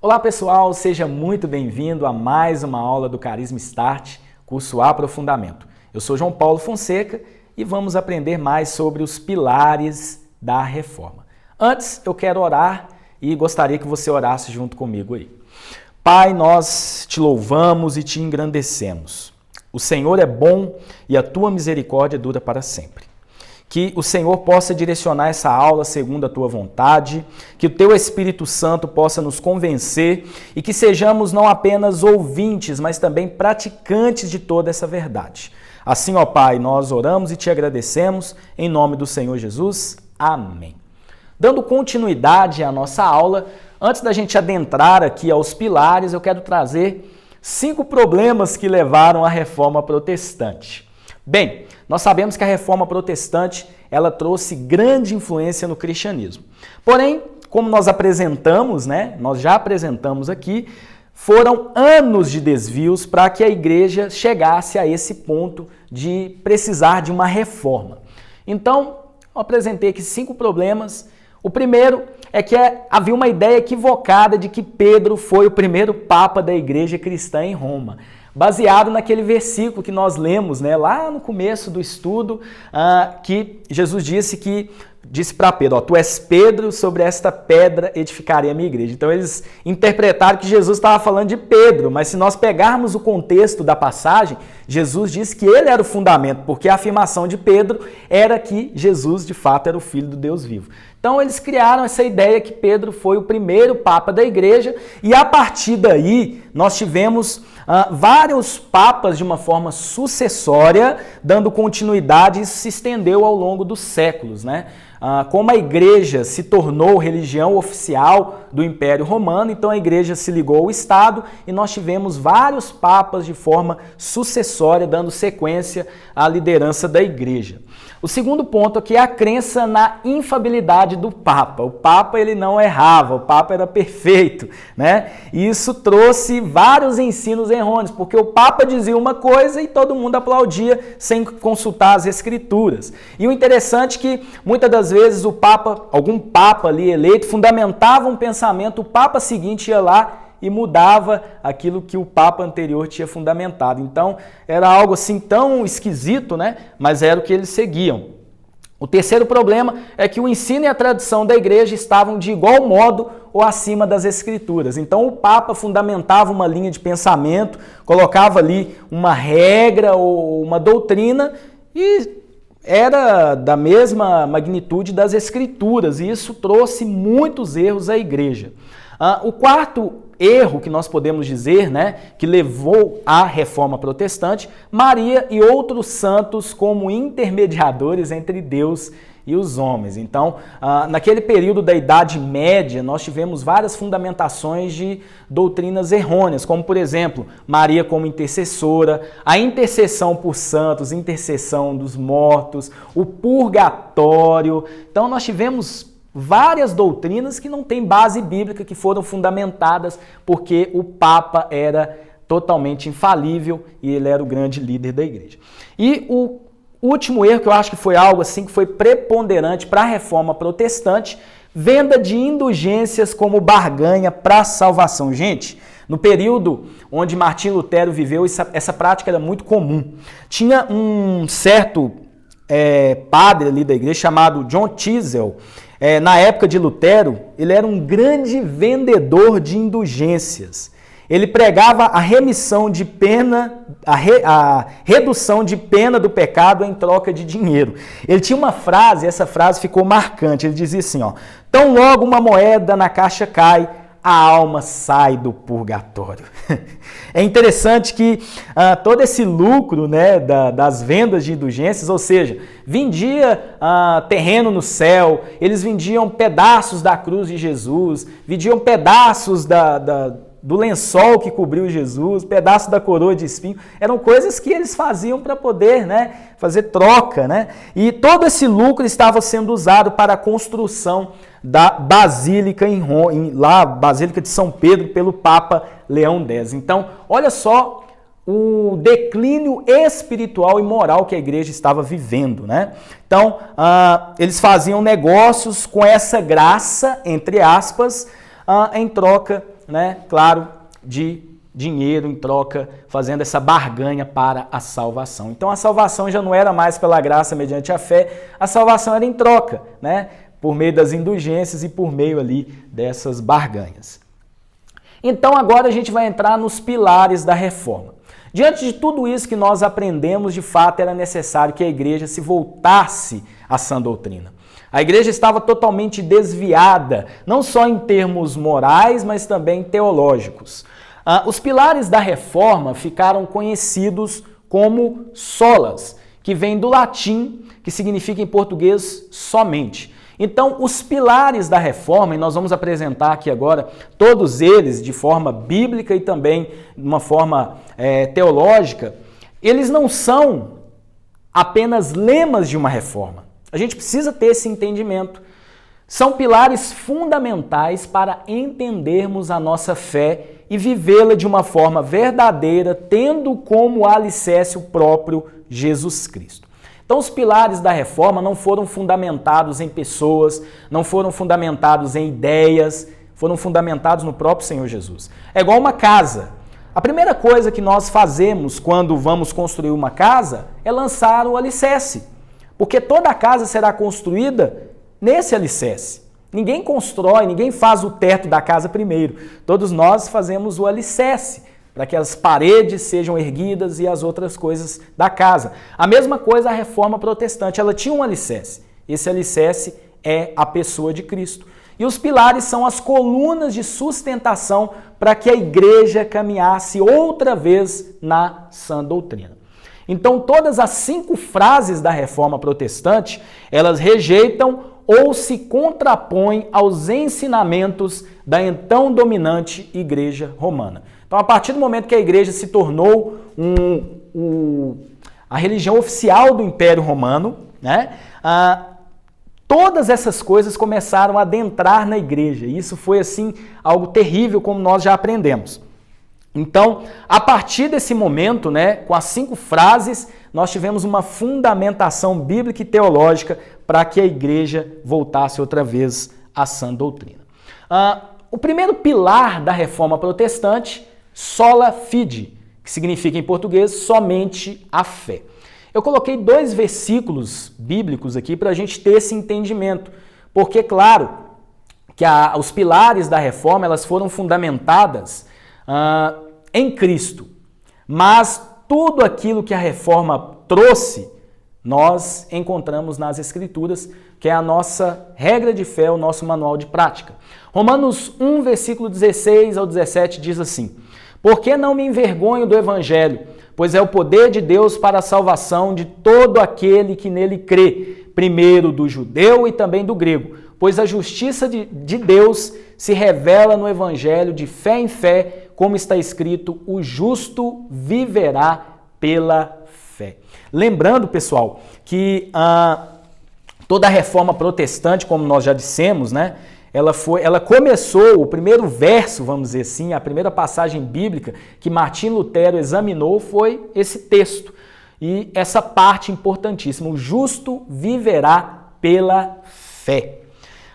Olá pessoal, seja muito bem-vindo a mais uma aula do Carisma Start, curso Aprofundamento. Eu sou João Paulo Fonseca e vamos aprender mais sobre os pilares da reforma. Antes, eu quero orar e gostaria que você orasse junto comigo aí. Pai, nós te louvamos e te engrandecemos. O Senhor é bom e a tua misericórdia dura para sempre. Que o Senhor possa direcionar essa aula segundo a tua vontade, que o teu Espírito Santo possa nos convencer e que sejamos não apenas ouvintes, mas também praticantes de toda essa verdade. Assim, ó Pai, nós oramos e te agradecemos em nome do Senhor Jesus. Amém. Dando continuidade à nossa aula, antes da gente adentrar aqui aos pilares, eu quero trazer 5 problemas que levaram à reforma protestante. Bem, nós sabemos que a reforma protestante ela trouxe grande influência no cristianismo. Porém, como nós apresentamos, nós já apresentamos aqui, foram anos de desvios para que a igreja chegasse a esse ponto de precisar de uma reforma. Então, eu apresentei aqui 5 problemas. O primeiro é que havia uma ideia equivocada de que Pedro foi o primeiro papa da igreja cristã em Roma. Baseado naquele versículo que nós lemos lá no começo do estudo, que Jesus disse para Pedro, tu és Pedro, sobre esta pedra edificarei a minha igreja. Então eles interpretaram que Jesus estava falando de Pedro, mas se nós pegarmos o contexto da passagem, Jesus disse que ele era o fundamento, porque a afirmação de Pedro era que Jesus de fato era o Filho do Deus vivo. Então eles criaram essa ideia que Pedro foi o primeiro papa da igreja e a partir daí nós tivemos vários papas de uma forma sucessória, dando continuidade, e isso se estendeu ao longo dos séculos. Como a igreja se tornou religião oficial do Império Romano, então a igreja se ligou ao Estado e nós tivemos vários papas de forma sucessória, dando sequência à liderança da igreja. O segundo ponto aqui é a crença na infalibilidade do Papa. O Papa ele não errava, o Papa era perfeito, E isso trouxe vários ensinos errôneos, porque o Papa dizia uma coisa e todo mundo aplaudia sem consultar as Escrituras. E o interessante é que muitas das vezes algum Papa ali eleito fundamentava um pensamento, o Papa seguinte ia lá e mudava aquilo que o Papa anterior tinha fundamentado. Então, era algo assim tão esquisito, mas era o que eles seguiam. O terceiro problema é que o ensino e a tradição da igreja estavam de igual modo ou acima das Escrituras. Então, o Papa fundamentava uma linha de pensamento, colocava ali uma regra ou uma doutrina e era da mesma magnitude das Escrituras, e isso trouxe muitos erros à igreja. O quarto erro que nós podemos dizer, que levou à reforma protestante, Maria e outros santos como intermediadores entre Deus e os homens. Então, naquele período da Idade Média, nós tivemos várias fundamentações de doutrinas errôneas, como, por exemplo, Maria como intercessora, a intercessão por santos, intercessão dos mortos, o purgatório. Então, nós tivemos várias doutrinas que não têm base bíblica, que foram fundamentadas porque o Papa era totalmente infalível e ele era o grande líder da igreja. E o último erro, que eu acho que foi algo assim que foi preponderante para a reforma protestante, venda de indulgências como barganha para a salvação. Gente, no período onde Martinho Lutero viveu, essa prática era muito comum. Tinha um certo padre ali da igreja chamado John Tyndale. Na época de Lutero, ele era um grande vendedor de indulgências. Ele pregava a remissão de pena, a redução de pena do pecado em troca de dinheiro. Ele tinha uma frase, essa frase ficou marcante. Ele dizia assim, tão logo uma moeda na caixa cai, a alma sai do purgatório. É interessante que todo esse lucro das vendas de indulgências, ou seja, vendia terreno no céu, eles vendiam pedaços da cruz de Jesus, vendiam pedaços do lençol que cobriu Jesus, pedaço da coroa de espinho, eram coisas que eles faziam para poder fazer troca. E todo esse lucro estava sendo usado para a construção da Basílica em Roma, Basílica de São Pedro, pelo Papa Leão X. Então, olha só o declínio espiritual e moral que a igreja estava vivendo, Então, eles faziam negócios com essa graça, entre aspas, em troca né, claro, de dinheiro em troca, fazendo essa barganha para a salvação. Então a salvação já não era mais pela graça mediante a fé, a salvação era em troca, né, por meio das indulgências e por meio ali dessas barganhas. Então agora a gente vai entrar nos pilares da reforma. Diante de tudo isso que nós aprendemos, de fato era necessário que a igreja se voltasse à sã doutrina. A igreja estava totalmente desviada, não só em termos morais, mas também teológicos. Os pilares da reforma ficaram conhecidos como solas, que vem do latim, que significa em português somente. Então, os pilares da reforma, e nós vamos apresentar aqui agora todos eles de forma bíblica e também de uma forma teológica, eles não são apenas lemas de uma reforma. A gente precisa ter esse entendimento. São pilares fundamentais para entendermos a nossa fé e vivê-la de uma forma verdadeira, tendo como alicerce o próprio Jesus Cristo. Então, os pilares da reforma não foram fundamentados em pessoas, não foram fundamentados em ideias, foram fundamentados no próprio Senhor Jesus. É igual uma casa. A primeira coisa que nós fazemos quando vamos construir uma casa é lançar o alicerce, porque toda a casa será construída nesse alicerce. Ninguém constrói, ninguém faz o teto da casa primeiro. Todos nós fazemos o alicerce, para que as paredes sejam erguidas e as outras coisas da casa. A mesma coisa a reforma protestante, ela tinha um alicerce. Esse alicerce é a pessoa de Cristo. E os pilares são as colunas de sustentação para que a igreja caminhasse outra vez na sã doutrina. Então, todas as 5 frases da reforma protestante, elas rejeitam ou se contrapõem aos ensinamentos da então dominante igreja romana. Então, a partir do momento que a igreja se tornou a religião oficial do Império Romano, né, todas essas coisas começaram a adentrar na igreja. E isso foi, assim, algo terrível, como nós já aprendemos. Então, a partir desse momento, né, com as 5 frases, nós tivemos uma fundamentação bíblica e teológica para que a igreja voltasse outra vez à sã doutrina. O primeiro pilar da reforma protestante, sola fide, que significa em português somente a fé. Eu coloquei 2 versículos bíblicos aqui para a gente ter esse entendimento, porque, claro, que os pilares da reforma elas foram fundamentadas em Cristo, mas tudo aquilo que a reforma trouxe, nós encontramos nas Escrituras, que é a nossa regra de fé, o nosso manual de prática. Romanos 1, versículo 16 ao 17 diz assim: "Por que não me envergonho do Evangelho? Pois é o poder de Deus para a salvação de todo aquele que nele crê, primeiro do judeu e também do grego. Pois a justiça de Deus se revela no Evangelho de fé em fé, como está escrito, o justo viverá pela fé." Lembrando, pessoal, que toda a reforma protestante, como nós já dissemos, né, ela começou, o primeiro verso, vamos dizer assim, a primeira passagem bíblica que Martim Lutero examinou foi esse texto. E essa parte importantíssima, o justo viverá pela fé.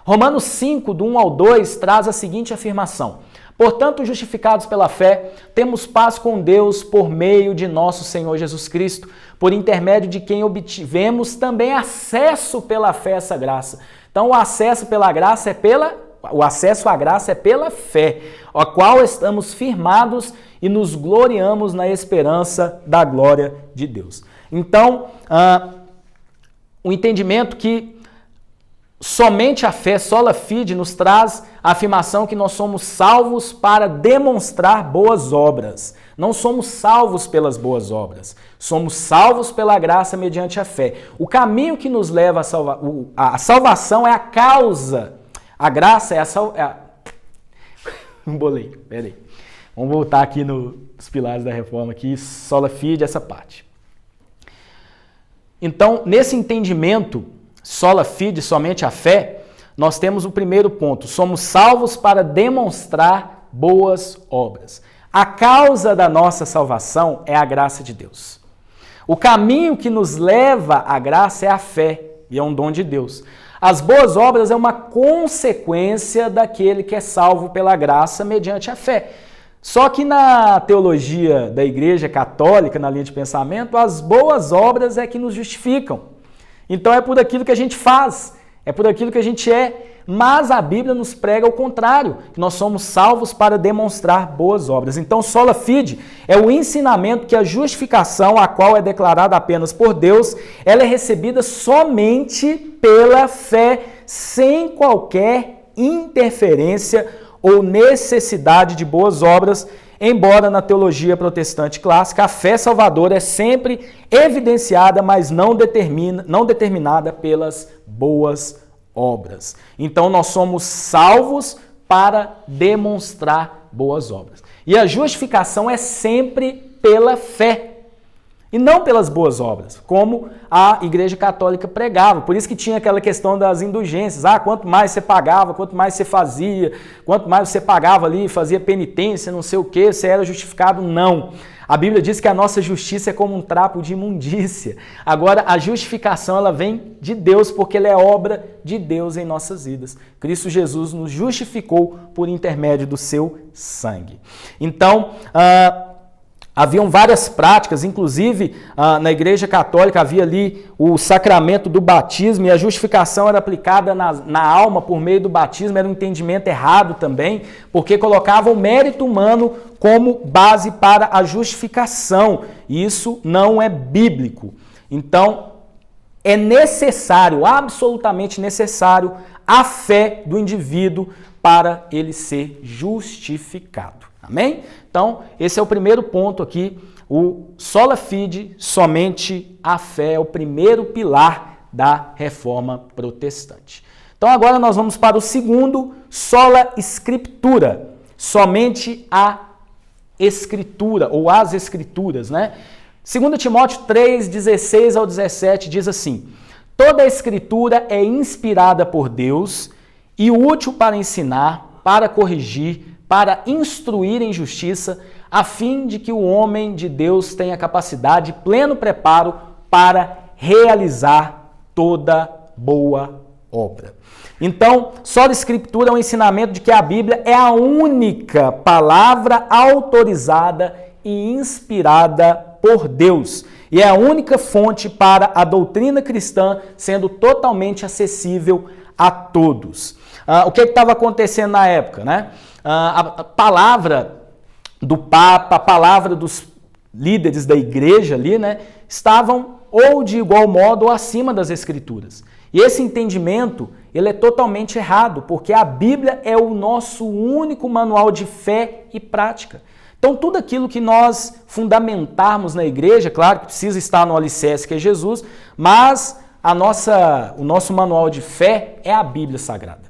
Romanos 5, do 1 ao 2, traz a seguinte afirmação: "Portanto, justificados pela fé, temos paz com Deus por meio de nosso Senhor Jesus Cristo, por intermédio de quem obtivemos também acesso pela fé a essa graça." Então, o acesso à graça é pela fé, a qual estamos firmados e nos gloriamos na esperança da glória de Deus. Então, o entendimento que somente a fé, sola fide, nos traz a afirmação que nós somos salvos para demonstrar boas obras. Não somos salvos pelas boas obras, somos salvos pela graça mediante a fé. O caminho que nos leva a salvação é a causa. A graça é a Embolei, peraí. Vamos voltar aqui nos pilares da reforma, aqui, sola fide, essa parte. Então, nesse entendimento, sola fide, somente a fé, nós temos o primeiro ponto: somos salvos para demonstrar boas obras. A causa da nossa salvação é a graça de Deus. O caminho que nos leva à graça é a fé, e é um dom de Deus. As boas obras é uma consequência daquele que é salvo pela graça mediante a fé. Só que na teologia da Igreja Católica, na linha de pensamento, as boas obras é que nos justificam. Então é por aquilo que a gente faz, é por aquilo que a gente é. Mas a Bíblia nos prega o contrário, que nós somos salvos para demonstrar boas obras. Então, sola fide é o ensinamento que a justificação, a qual é declarada apenas por Deus, ela é recebida somente pela fé, sem qualquer interferência ou necessidade de boas obras, embora na teologia protestante clássica a fé salvadora é sempre evidenciada, mas não determinada pelas boas obras. Então nós somos salvos para demonstrar boas obras. E a justificação é sempre pela fé e não pelas boas obras, como a Igreja Católica pregava. Por isso que tinha aquela questão das indulgências. Quanto mais você pagava, quanto mais você fazia, quanto mais você pagava ali, fazia penitência, não sei o que, você era justificado. Não. A Bíblia diz que a nossa justiça é como um trapo de imundícia. Agora, a justificação ela vem de Deus, porque ela é obra de Deus em nossas vidas. Cristo Jesus nos justificou por intermédio do seu sangue. Então, haviam várias práticas, inclusive na Igreja Católica havia ali o sacramento do batismo e a justificação era aplicada na alma por meio do batismo, era um entendimento errado também, porque colocava o mérito humano como base para a justificação. E isso não é bíblico. Então, é necessário, absolutamente necessário, a fé do indivíduo para ele ser justificado. Amém? Então, esse é o primeiro ponto aqui, o sola fide, somente a fé, é o primeiro pilar da reforma protestante. Então, agora nós vamos para o segundo, sola scriptura, somente a escritura, ou as escrituras, né? 2 Timóteo 3, 16 ao 17 diz assim: toda a escritura é inspirada por Deus e útil para ensinar, para corrigir, para instruir em justiça, a fim de que o homem de Deus tenha capacidade, pleno preparo para realizar toda boa obra. Então, sola escritura é um ensinamento de que a Bíblia é a única palavra autorizada e inspirada por Deus. E é a única fonte para a doutrina cristã, sendo totalmente acessível a todos. O que estava acontecendo na época, né? A palavra do Papa, a palavra dos líderes da igreja ali, né, estavam ou de igual modo ou acima das Escrituras. E esse entendimento, ele é totalmente errado, porque a Bíblia é o nosso único manual de fé e prática. Então, tudo aquilo que nós fundamentarmos na igreja, claro que precisa estar no alicerce que é Jesus, mas o nosso manual de fé é a Bíblia Sagrada.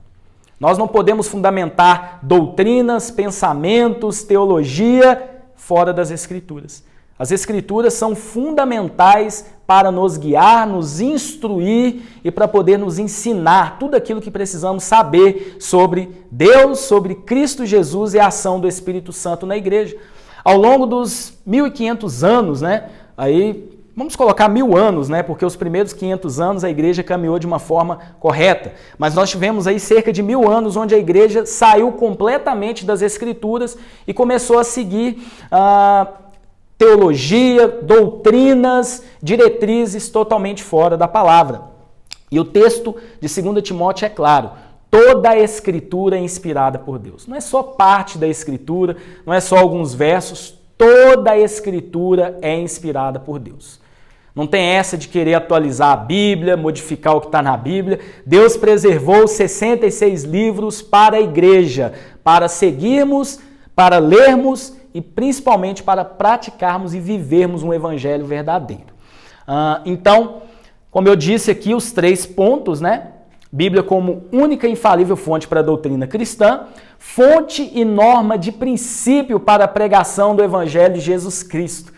Nós não podemos fundamentar doutrinas, pensamentos, teologia fora das Escrituras. As Escrituras são fundamentais para nos guiar, nos instruir e para poder nos ensinar tudo aquilo que precisamos saber sobre Deus, sobre Cristo Jesus e a ação do Espírito Santo na igreja. Ao longo dos 1.500 anos, né? Aí vamos colocar 1.000 anos, né? Porque os primeiros 500 anos a igreja caminhou de uma forma correta. Mas nós tivemos aí cerca de 1.000 anos onde a igreja saiu completamente das Escrituras e começou a seguir teologia, doutrinas, diretrizes totalmente fora da palavra. E o texto de 2 Timóteo é claro: toda a Escritura é inspirada por Deus. Não é só parte da Escritura, não é só alguns versos, toda a Escritura é inspirada por Deus. Não tem essa de querer atualizar a Bíblia, modificar o que está na Bíblia. Deus preservou 66 livros para a igreja, para seguirmos, para lermos e principalmente para praticarmos e vivermos um evangelho verdadeiro. Então, como eu disse aqui, os 3 pontos, né? Bíblia como única e infalível fonte para a doutrina cristã, fonte e norma de princípio para a pregação do evangelho de Jesus Cristo.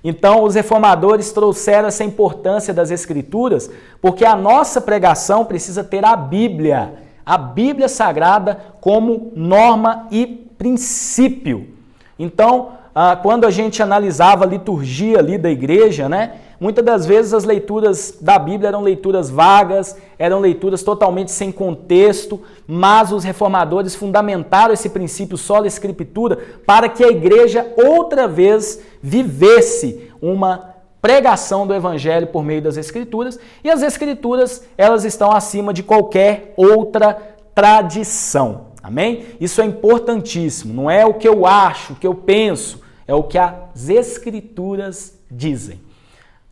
Então, os reformadores trouxeram essa importância das Escrituras, porque a nossa pregação precisa ter a Bíblia Sagrada como norma e princípio. Então, quando a gente analisava a liturgia ali da igreja, né, Muitas das vezes as leituras da Bíblia eram leituras vagas, eram leituras totalmente sem contexto, mas os reformadores fundamentaram esse princípio sola escritura para que a igreja outra vez vivesse uma pregação do evangelho por meio das escrituras, e as escrituras, elas estão acima de qualquer outra tradição. Amém? Isso é importantíssimo. Não é o que eu acho, o que eu penso, é o que as escrituras dizem.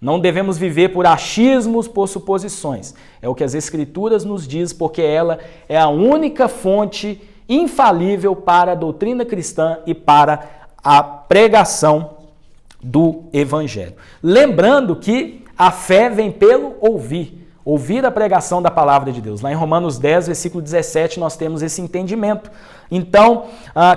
Não devemos viver por achismos, por suposições. É o que as escrituras nos diz, porque ela é a única fonte infalível para a doutrina cristã e para a pregação do evangelho. Lembrando que a fé vem pelo ouvir a pregação da palavra de Deus. Lá em Romanos 10, versículo 17, nós temos esse entendimento. Então,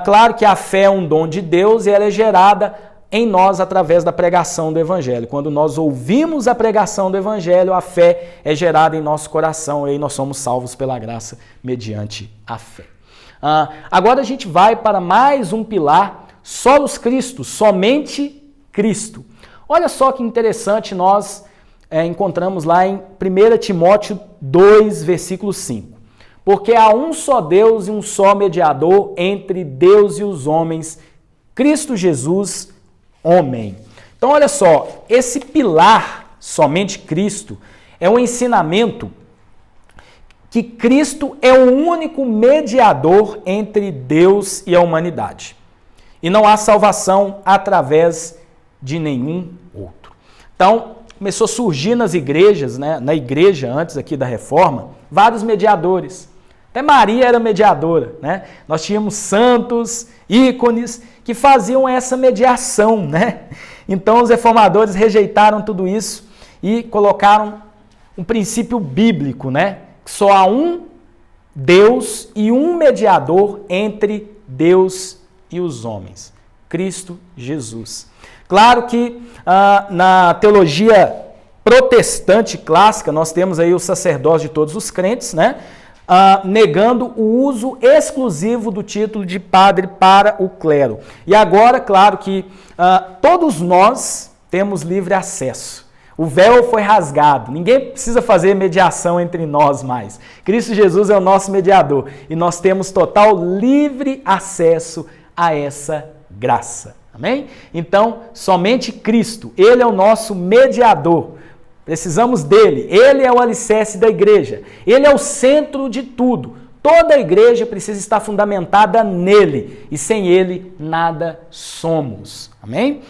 claro que a fé é um dom de Deus e ela é gerada em nós através da pregação do evangelho. Quando nós ouvimos a pregação do evangelho, a fé é gerada em nosso coração e aí nós somos salvos pela graça mediante a fé. Agora a gente vai para mais um pilar, solos Cristo, somente Cristo. Olha só que interessante, nós encontramos lá em 1 Timóteo 2, versículo 5. Porque há um só Deus e um só mediador entre Deus e os homens, Cristo Jesus, homem. Então olha só, esse pilar, somente Cristo, é um ensinamento que Cristo é o único mediador entre Deus e a humanidade. E não há salvação através de nenhum outro. Então, começou a surgir nas igrejas, né, na igreja antes aqui da Reforma, vários mediadores. Até Maria era mediadora, né? Nós tínhamos santos, ícones que faziam essa mediação, né? Então os reformadores rejeitaram tudo isso e colocaram um princípio bíblico, né? Só há um Deus e um mediador entre Deus e os homens, Cristo Jesus. Claro que na teologia protestante clássica, nós temos aí o sacerdócio de todos os crentes, né? Negando o uso exclusivo do título de padre para o clero. E agora, claro que todos nós temos livre acesso. O véu foi rasgado, ninguém precisa fazer mediação entre nós mais. Cristo Jesus é o nosso mediador e nós temos total livre acesso a essa graça. Amém? Então, somente Cristo, Ele é o nosso mediador. Precisamos dele. Ele é o alicerce da igreja. Ele é o centro de tudo. Toda a igreja precisa estar fundamentada nele. E sem ele, nada somos. Amém?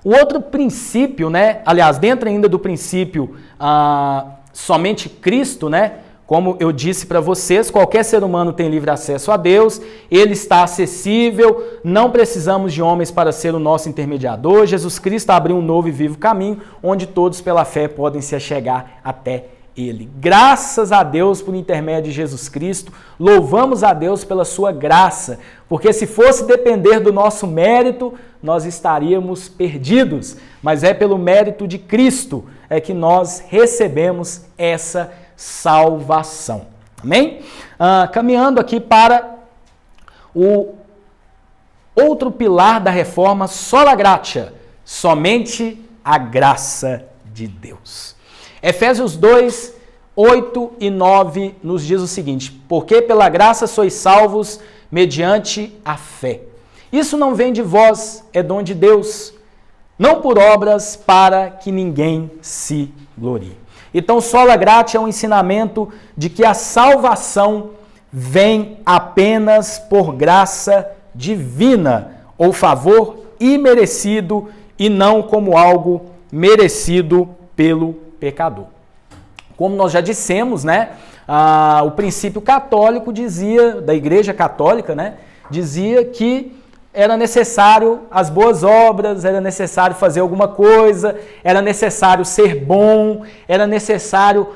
O outro princípio, né? Aliás, dentro ainda do princípio somente Cristo, né? Como eu disse para vocês, qualquer ser humano tem livre acesso a Deus, ele está acessível, não precisamos de homens para ser o nosso intermediador. Jesus Cristo abriu um novo e vivo caminho, onde todos pela fé podem se achegar até ele. Graças a Deus por intermédio de Jesus Cristo, louvamos a Deus pela sua graça, porque se fosse depender do nosso mérito, nós estaríamos perdidos, mas é pelo mérito de Cristo é que nós recebemos essa salvação. Amém? Caminhando aqui para o outro pilar da reforma, sola gratia, somente a graça de Deus. Efésios 2, 8 e 9 nos diz o seguinte: porque pela graça sois salvos mediante a fé. Isso não vem de vós, é dom de Deus, não por obras para que ninguém se glorie. Então, sola gratia é um ensinamento de que a salvação vem apenas por graça divina, ou favor imerecido, e não como algo merecido pelo pecador. Como nós já dissemos, né, o princípio católico dizia, da Igreja Católica, né, dizia que era necessário as boas obras, era necessário fazer alguma coisa, era necessário ser bom, era necessário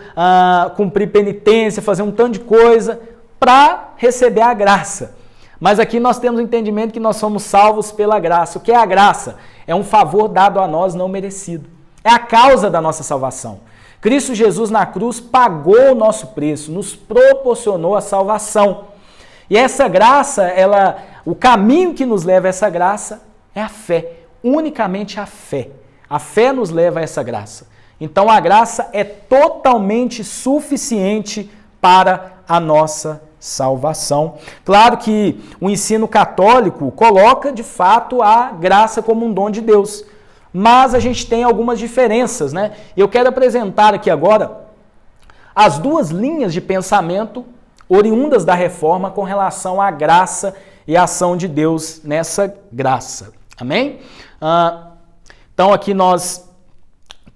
cumprir penitência, fazer um tanto de coisa para receber a graça. Mas aqui nós temos o entendimento que nós somos salvos pela graça. O que é a graça? É um favor dado a nós não merecido. É a causa da nossa salvação. Cristo Jesus na cruz pagou o nosso preço, nos proporcionou a salvação. E essa graça, o caminho que nos leva a essa graça é a fé, unicamente a fé. A fé nos leva a essa graça. Então a graça é totalmente suficiente para a nossa salvação. Claro que o ensino católico coloca de fato a graça como um dom de Deus, mas a gente tem algumas diferenças, né? Eu quero apresentar aqui agora as duas linhas de pensamento oriundas da reforma com relação à graça e à ação de Deus nessa graça. Amém? Então aqui nós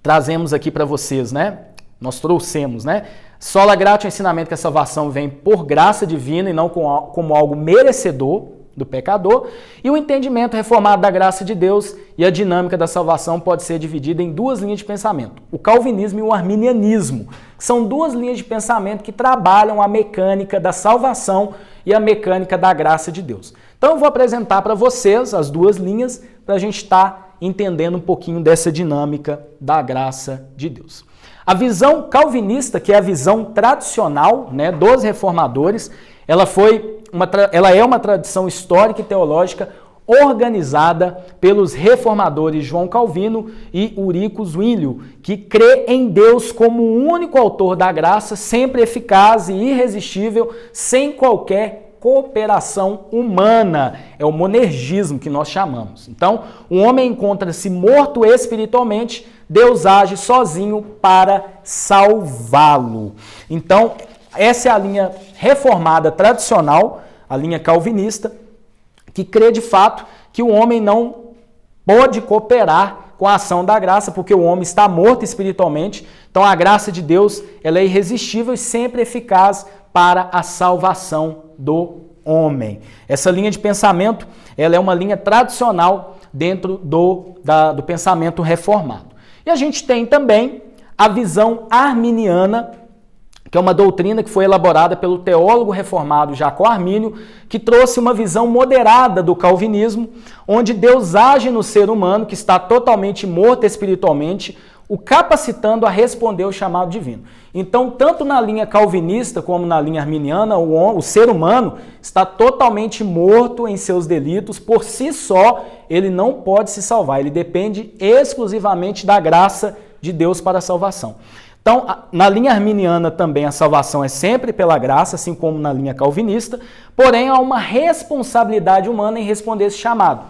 trazemos aqui para vocês, né? Nós trouxemos, né? Sola gratia, o ensinamento que a salvação vem por graça divina e não como algo merecedor do pecador. E o entendimento reformado da graça de Deus e a dinâmica da salvação pode ser dividida em duas linhas de pensamento. O calvinismo e o arminianismo. São duas linhas de pensamento que trabalham a mecânica da salvação e a mecânica da graça de Deus. Então eu vou apresentar para vocês as duas linhas para a gente estar entendendo um pouquinho dessa dinâmica da graça de Deus. A visão calvinista, que é a visão tradicional, né, dos reformadores, ela é uma tradição histórica e teológica organizada pelos reformadores João Calvino e Ulrico Zwinglio, que crê em Deus como o único autor da graça, sempre eficaz e irresistível, sem qualquer cooperação humana. É o monergismo que nós chamamos. Então, o homem encontra-se morto espiritualmente, Deus age sozinho para salvá-lo. Então, essa é a linha reformada tradicional, a linha calvinista, que crê de fato que o homem não pode cooperar com a ação da graça, porque o homem está morto espiritualmente. Então, a graça de Deus ela é irresistível e sempre eficaz para a salvação do homem. Essa linha de pensamento ela é uma linha tradicional dentro do pensamento reformado. E a gente tem também a visão arminiana, que é uma doutrina que foi elaborada pelo teólogo reformado Jacó Armínio, que trouxe uma visão moderada do calvinismo, onde Deus age no ser humano, que está totalmente morto espiritualmente, o capacitando a responder ao chamado divino. Então, tanto na linha calvinista como na linha arminiana, o ser humano está totalmente morto em seus delitos, por si só, ele não pode se salvar, ele depende exclusivamente da graça de Deus para a salvação. Então, na linha arminiana também a salvação é sempre pela graça, assim como na linha calvinista, porém há uma responsabilidade humana em responder esse chamado.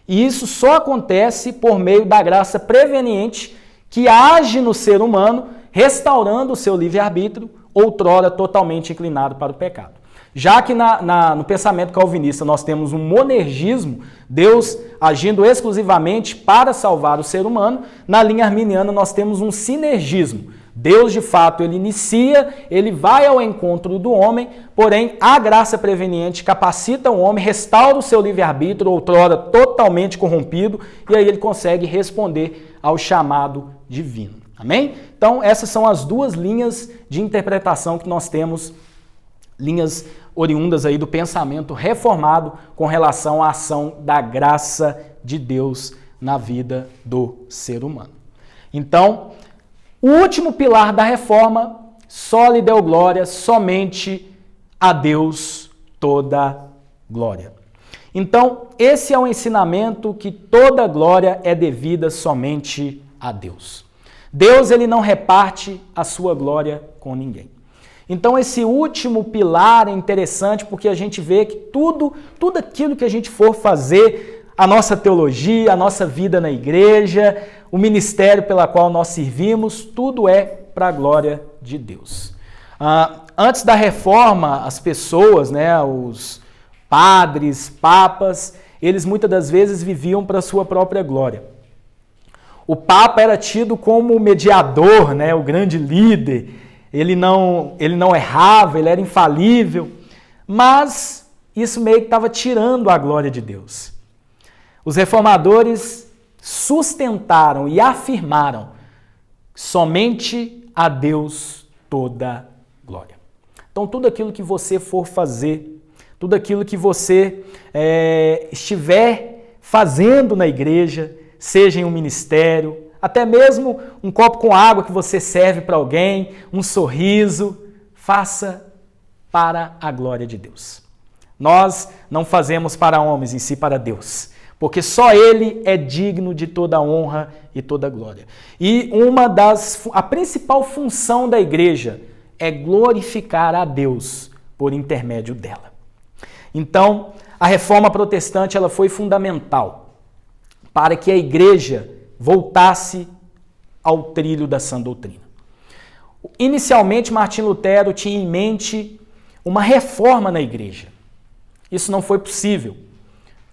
E isso só acontece por meio da graça preveniente que age no ser humano, restaurando o seu livre-arbítrio, outrora totalmente inclinado para o pecado. Já que no pensamento calvinista nós temos um monergismo, Deus agindo exclusivamente para salvar o ser humano, na linha arminiana nós temos um sinergismo. Deus, de fato, ele inicia, ele vai ao encontro do homem, porém a graça preveniente capacita o homem, restaura o seu livre-arbítrio, outrora totalmente corrompido, e aí ele consegue responder ao chamado divino. Amém? Então, essas são as duas linhas de interpretação que nós temos, linhas oriundas aí do pensamento reformado com relação à ação da graça de Deus na vida do ser humano. Então, o último pilar da reforma, só lhe deu glória, somente a Deus toda glória. Então, esse é o ensinamento que toda glória é devida somente a Deus. Deus, ele não reparte a sua glória com ninguém. Então, esse último pilar é interessante porque a gente vê que tudo aquilo que a gente for fazer, a nossa teologia, a nossa vida na igreja, o ministério pela qual nós servimos, tudo é para a glória de Deus. Antes da reforma, as pessoas, né, os padres, papas, eles muitas das vezes viviam para a sua própria glória. O papa era tido como o mediador, né, o grande líder, ele não errava, ele era infalível, mas isso meio que estava tirando a glória de Deus. Os reformadores sustentaram e afirmaram somente a Deus toda glória. Então, tudo aquilo que você for fazer, tudo aquilo que você estiver fazendo na igreja, seja em um ministério, até mesmo um copo com água que você serve para alguém, um sorriso, faça para a glória de Deus. Nós não fazemos para homens, em si para Deus. porque só Ele é digno de toda honra e toda glória. E a principal função da igreja é glorificar a Deus por intermédio dela. Então, a reforma protestante ela foi fundamental para que a igreja voltasse ao trilho da sã doutrina. Inicialmente, Martim Lutero tinha em mente uma reforma na igreja. Isso não foi possível.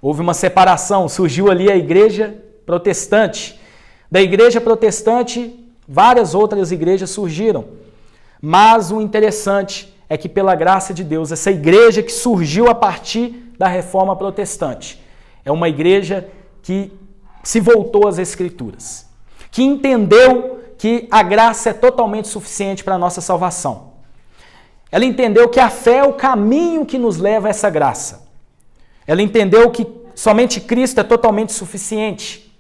Houve uma separação, surgiu ali a igreja protestante. Da igreja protestante, várias outras igrejas surgiram. Mas o interessante é que, pela graça de Deus, essa igreja que surgiu a partir da reforma protestante é uma igreja que se voltou às Escrituras, que entendeu que a graça é totalmente suficiente para a nossa salvação. Ela entendeu que a fé é o caminho que nos leva a essa graça. Ela entendeu que somente Cristo é totalmente suficiente.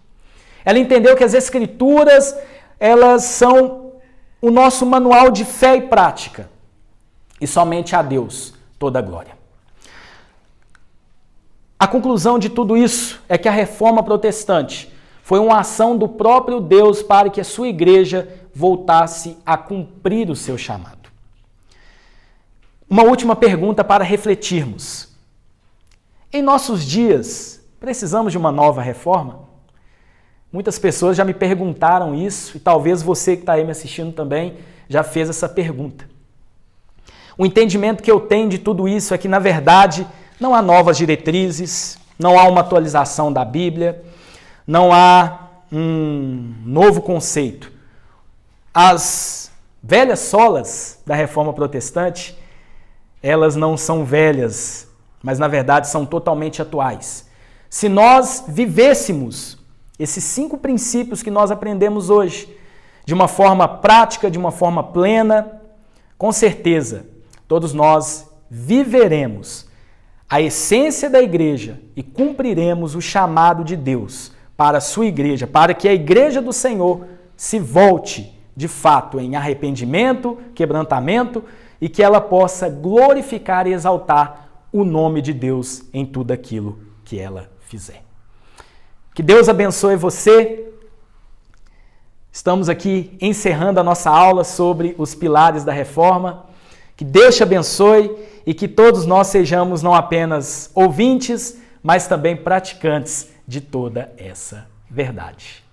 Ela entendeu que as Escrituras, elas são o nosso manual de fé e prática. E somente a Deus toda a glória. A conclusão de tudo isso é que a reforma protestante foi uma ação do próprio Deus para que a sua igreja voltasse a cumprir o seu chamado. Uma última pergunta para refletirmos. Em nossos dias, precisamos de uma nova reforma? Muitas pessoas já me perguntaram isso e talvez você que está aí me assistindo também já fez essa pergunta. O entendimento que eu tenho de tudo isso é que, na verdade, não há novas diretrizes, não há uma atualização da Bíblia, não há um novo conceito. As velhas solas da reforma protestante, elas não são velhas, mas na verdade são totalmente atuais. Se nós vivêssemos esses 5 princípios que nós aprendemos hoje, de uma forma prática, de uma forma plena, com certeza, todos nós viveremos a essência da igreja e cumpriremos o chamado de Deus para a sua igreja, para que a igreja do Senhor se volte, de fato, em arrependimento, quebrantamento e que ela possa glorificar e exaltar o nome de Deus em tudo aquilo que ela fizer. Que Deus abençoe você. Estamos aqui encerrando a nossa aula sobre os pilares da reforma. Que Deus te abençoe e que todos nós sejamos não apenas ouvintes, mas também praticantes de toda essa verdade.